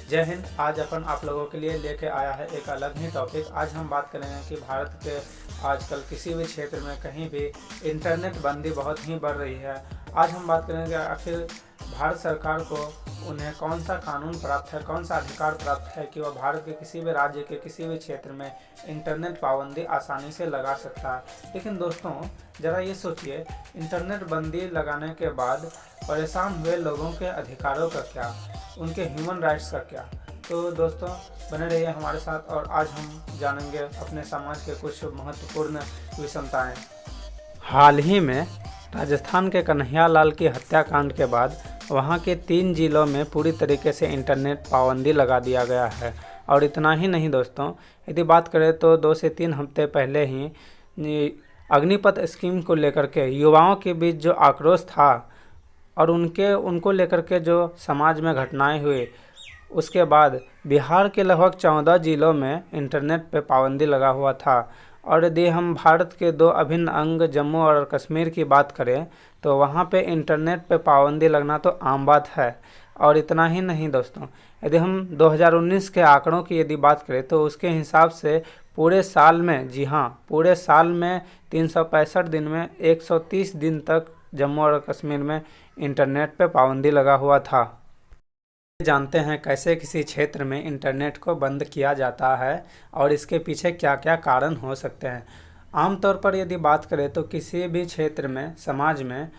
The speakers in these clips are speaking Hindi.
जय हिंद। आज अपन आप लोगों के लिए लेके आया है एक अलग ही टॉपिक। आज हम बात करेंगे कि भारत के आजकल किसी भी क्षेत्र में कहीं भी इंटरनेट बंदी बहुत ही बढ़ रही है। आज हम बात करेंगे आखिर भारत सरकार को उन्हें कौन सा कानून प्राप्त है, कौन सा अधिकार प्राप्त है कि वह भारत के किसी भी राज्य के किसी भी क्षेत्र में इंटरनेट पाबंदी आसानी से लगा सकता है। लेकिन दोस्तों ज़रा ये सोचिए, इंटरनेट बंदी लगाने के बाद परेशान हुए लोगों के अधिकारों का क्या, उनके ह्यूमन राइट्स का क्या। तो दोस्तों बने रहिए हमारे साथ और आज हम जानेंगे अपने समाज के कुछ महत्वपूर्ण विषमताएं। हाल ही में राजस्थान के कन्हैया लाल की हत्याकांड के बाद वहां के 3 जिलों में पूरी तरीके से इंटरनेट पाबंदी लगा दिया गया है। और इतना ही नहीं दोस्तों, यदि बात करें तो 2 से 3 हफ्ते पहले ही अग्निपथ स्कीम को लेकर के युवाओं के बीच जो आक्रोश था और उनको लेकर के जो समाज में घटनाएं हुई, उसके बाद बिहार के लगभग 14 जिलों में इंटरनेट पे पाबंदी लगा हुआ था। और यदि हम भारत के 2 अभिन्न अंग जम्मू और कश्मीर की बात करें तो वहाँ पे इंटरनेट पे पाबंदी लगना तो आम बात है। और इतना ही नहीं दोस्तों, यदि हम 2019 के आंकड़ों की यदि बात करें तो उसके हिसाब से पूरे साल में, जी हाँ, पूरे साल में 365 दिन में 130 दिन तक जम्मू और कश्मीर में इंटरनेट पे पाबंदी लगा हुआ था। जानते हैं कैसे किसी क्षेत्र में इंटरनेट को बंद किया जाता है और इसके पीछे क्या क्या कारण हो सकते हैं। आमतौर पर यदि बात करें तो किसी भी क्षेत्र में, समाज में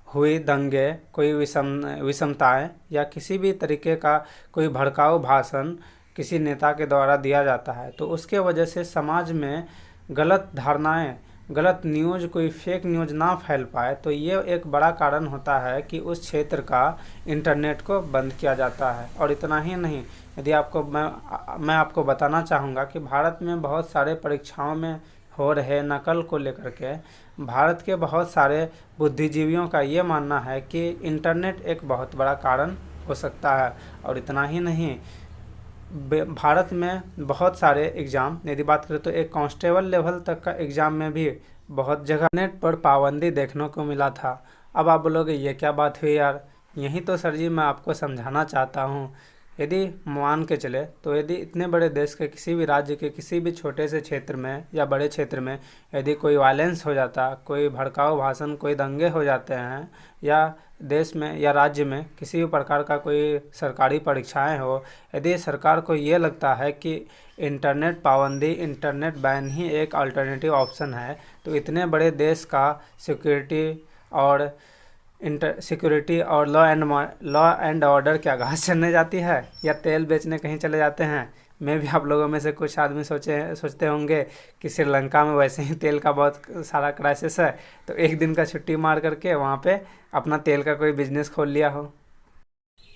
हुई दंगे, कोई विषमताएं या किसी भी तरीके का कोई भड़काऊ भाषण किसी नेता के द्वारा दिया जाता है तो उसके वजह से समाज में गलत धारणाएं, गलत न्यूज़, कोई फेक न्यूज़ ना फैल पाए, तो ये एक बड़ा कारण होता है कि उस क्षेत्र का इंटरनेट को बंद किया जाता है। और इतना ही नहीं, यदि मैं आपको बताना चाहूँगा कि भारत में बहुत सारे परीक्षाओं में हो रहे नकल को लेकर के भारत के बहुत सारे बुद्धिजीवियों का ये मानना है कि इंटरनेट एक बहुत बड़ा कारण हो सकता है। और इतना ही नहीं, भारत में बहुत सारे एग्ज़ाम, यदि बात करें तो एक कांस्टेबल लेवल तक का एग्ज़ाम में भी बहुत जगह नेट पर पाबंदी देखने को मिला था। अब आप बोलोगे ये क्या बात हुई यार, यही तो सर जी मैं आपको समझाना चाहता हूँ। यदि मान के चले तो यदि इतने बड़े देश के किसी भी राज्य के किसी भी छोटे से क्षेत्र में या बड़े क्षेत्र में यदि कोई वायलेंस हो जाता, कोई भड़काऊ भाषण, कोई दंगे हो जाते हैं, या देश में या राज्य में किसी भी प्रकार का कोई सरकारी परीक्षाएं हो, यदि सरकार को ये लगता है कि इंटरनेट पाबंदी, इंटरनेट बैन ही एक अल्टरनेटिव ऑप्शन है, तो इतने बड़े देश का सिक्योरिटी और लॉ एंड ऑर्डर क्या घास चरने जाती है या तेल बेचने कहीं चले जाते हैं। मैं भी आप लोगों में से कुछ आदमी सोचते होंगे कि श्रीलंका में वैसे ही तेल का बहुत सारा क्राइसिस है, तो एक दिन का छुट्टी मार करके वहाँ पे अपना तेल का कोई बिजनेस खोल लिया हो।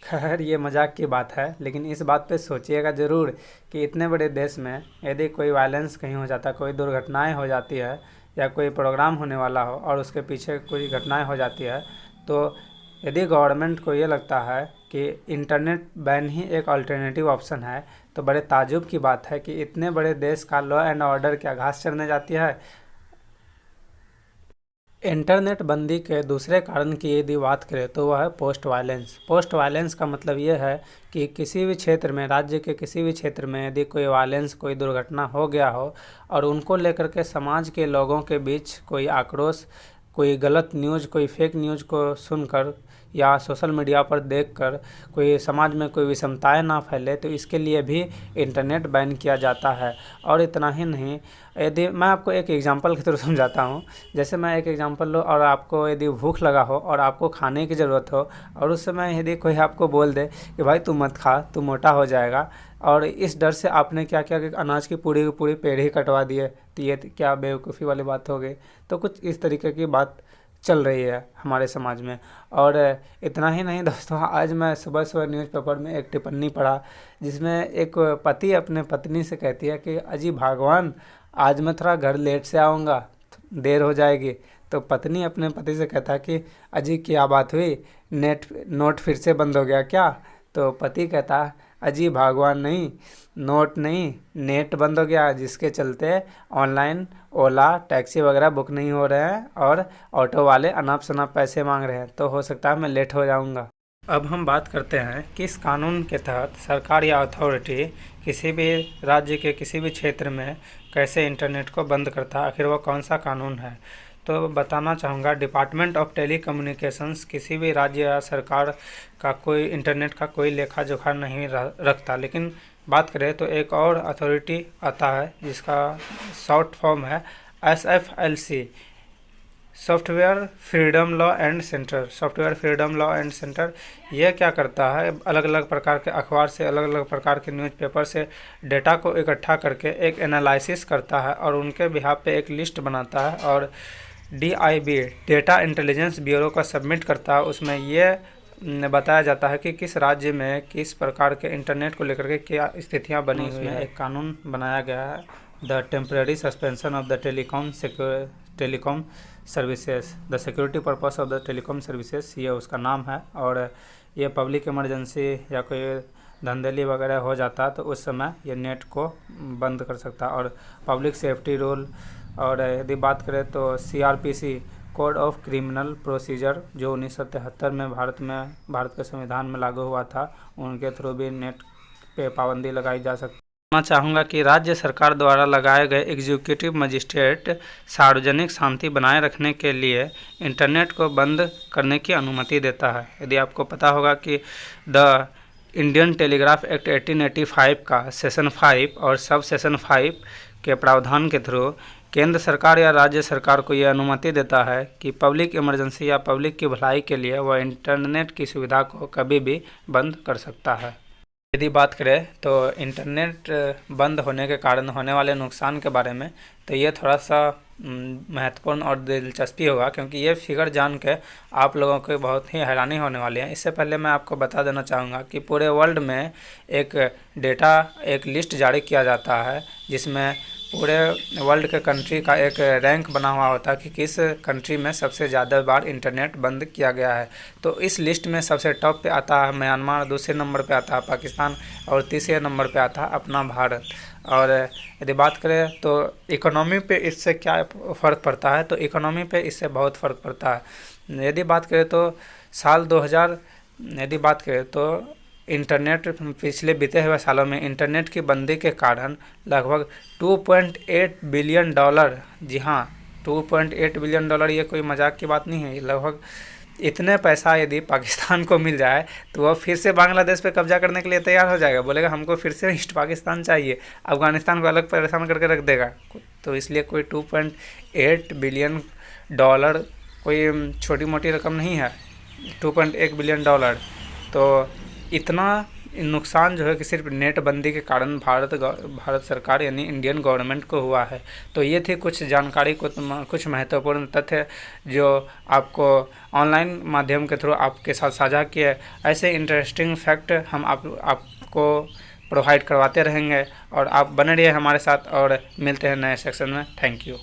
खैर ये मजाक की बात है, लेकिन इस बात पे सोचिएगा ज़रूर कि इतने बड़े देश में यदि कोई वायलेंस कहीं हो जाता, कोई दुर्घटनाएं हो जाती है या कोई प्रोग्राम होने वाला हो और उसके पीछे कोई घटनाएं हो जाती है, तो यदि गवर्नमेंट को ये लगता है कि इंटरनेट बैन ही एक अल्टरनेटिव ऑप्शन है, तो बड़े ताज्जुब की बात है कि इतने बड़े देश का लॉ एंड ऑर्डर क्या घास चरने जाती है। इंटरनेट बंदी के दूसरे कारण की यदि बात करें तो वह है पोस्ट वायलेंस। पोस्ट वायलेंस का मतलब ये है कि किसी भी क्षेत्र में, राज्य के किसी भी क्षेत्र में यदि कोई वायलेंस, कोई दुर्घटना हो गया हो और उनको लेकर के समाज के लोगों के बीच कोई आक्रोश, कोई गलत न्यूज़, कोई फेक न्यूज़ को सुनकर या सोशल मीडिया पर देखकर कोई समाज में कोई विषमताएं ना फैले, तो इसके लिए भी इंटरनेट बैन किया जाता है। और इतना ही नहीं, यदि मैं आपको एक एग्जांपल के थ्रू समझाता हूँ। जैसे मैं एक एग्जांपल लूँ और आपको यदि भूख लगा हो और आपको खाने की ज़रूरत हो और उस समय यदि कोई आपको बोल दे कि भाई तू मत खा, तू मोटा हो जाएगा, और इस डर से आपने क्या किया कि अनाज की पूरी पेड़ कटवा दिए, तो ये क्या बेवकूफ़ी वाली बात हो गई। तो कुछ इस तरीके की बात चल रही है हमारे समाज में। और इतना ही नहीं दोस्तों, आज मैं सुबह न्यूज़पेपर में एक टिप्पणी पढ़ा जिसमें एक पति अपने पत्नी से कहती है कि अजी भगवान, आज मैं थोड़ा घर लेट से आऊँगा, देर हो जाएगी। तो पत्नी अपने पति से कहता है कि अजी क्या बात हुई, नोट फिर से बंद हो गया क्या। तो पति कहता है अजी भगवान नहीं, नोट नहीं, नेट बंद हो गया, जिसके चलते ऑनलाइन ओला टैक्सी वगैरह बुक नहीं हो रहे हैं और ऑटो वाले अनाप शनाप पैसे मांग रहे हैं, तो हो सकता है मैं लेट हो जाऊंगा। अब हम बात करते हैं कि इस कानून के तहत सरकार या अथॉरिटी किसी भी राज्य के किसी भी क्षेत्र में कैसे इंटरनेट को बंद करता है, आखिर वह कौन सा कानून है। तो बताना चाहूँगा, डिपार्टमेंट ऑफ टेली कम्युनिकेशंस किसी भी राज्य या सरकार का कोई इंटरनेट का कोई लेखा जोखा नहीं रखता। लेकिन बात करें तो एक और अथॉरिटी आता है जिसका शॉर्ट फॉर्म है SFLC, software freedom law and centre. Software freedom law and centre यह क्या करता है, अलग अलग प्रकार के अखबार से, अलग अलग प्रकार के न्यूज़पेपर से डेटा को इकट्ठा करके एक एनालिसिस करता है और उनके बिहाफ पे एक लिस्ट बनाता है और DIB डेटा इंटेलिजेंस ब्यूरो का सबमिट करता है। उसमें यह बताया जाता है कि किस राज्य में किस प्रकार के इंटरनेट को लेकर के क्या स्थितियाँ बनी हुई हैं। एक कानून बनाया गया है, the temporary suspension of the telecom services, the security purpose of the telecom services, ये उसका नाम है। और ये पब्लिक इमरजेंसी या कोई धंधेली वगैरह हो जाता तो उस समय ये नेट को बंद कर सकता। और पब्लिक सेफ्टी रूल, और यदि बात करें तो CRPC code of criminal procedure जो 1973 में भारत के संविधान में लागू हुआ था, उनके थ्रू भी नेट पे पाबंदी लगाई जा सकती है। मैं चाहूँगा कि राज्य सरकार द्वारा लगाए गए एग्जीक्यूटिव मजिस्ट्रेट सार्वजनिक शांति बनाए रखने के लिए इंटरनेट को बंद करने की अनुमति देता है। यदि आपको पता होगा कि द इंडियन टेलीग्राफ एक्ट 1885 का सेशन 5 और सब सेशन 5 के प्रावधान के थ्रू केंद्र सरकार या राज्य सरकार को यह अनुमति देता है कि पब्लिक इमरजेंसी या पब्लिक की भलाई के लिए वह इंटरनेट की सुविधा को कभी भी बंद कर सकता है। यदि बात करें तो इंटरनेट बंद होने के कारण होने वाले नुकसान के बारे में, तो ये थोड़ा सा महत्वपूर्ण और दिलचस्पी होगा, क्योंकि ये फिगर जान के आप लोगों को बहुत ही हैरानी होने वाली है। इससे पहले मैं आपको बता देना चाहूँगा कि पूरे वर्ल्ड में एक लिस्ट जारी किया जाता है जिसमें पूरे वर्ल्ड के कंट्री का एक रैंक बना हुआ होता है कि किस कंट्री में सबसे ज़्यादा बार इंटरनेट बंद किया गया है। तो इस लिस्ट में सबसे टॉप पे आता है म्यांमार, दूसरे नंबर पे आता है पाकिस्तान और तीसरे नंबर पे आता है अपना भारत। और यदि बात करें तो इकोनॉमी पे इससे क्या फ़र्क पड़ता है, तो इकोनॉमी पे इससे बहुत फ़र्क पड़ता है। यदि बात करें तो यदि बात करें तो इंटरनेट पिछले बीते हुए सालों में इंटरनेट की बंदी के कारण लगभग $2.8 बिलियन, जी हाँ 2.8 बिलियन डॉलर, ये कोई मजाक की बात नहीं है। लगभग इतने पैसा यदि पाकिस्तान को मिल जाए तो वह फिर से बांग्लादेश पे कब्जा करने के लिए तैयार हो जाएगा, बोलेगा हमको फिर से ईस्ट पाकिस्तान चाहिए, अफ़गानिस्तान को अलग परेशान करके रख देगा। तो इसलिए कोई $2.8 बिलियन कोई छोटी मोटी रकम नहीं है। $2.8 बिलियन, तो इतना नुकसान जो है कि सिर्फ नेट बंदी के कारण भारत सरकार यानी इंडियन गवर्नमेंट को हुआ है। तो ये थी कुछ जानकारी, कुछ महत्वपूर्ण तथ्य जो आपको ऑनलाइन माध्यम के थ्रू आपके साथ साझा किए। ऐसे इंटरेस्टिंग फैक्ट हम आपको प्रोवाइड करवाते रहेंगे और आप बने रहिए हमारे साथ और मिलते हैं नए सेक्शन में। Thank you.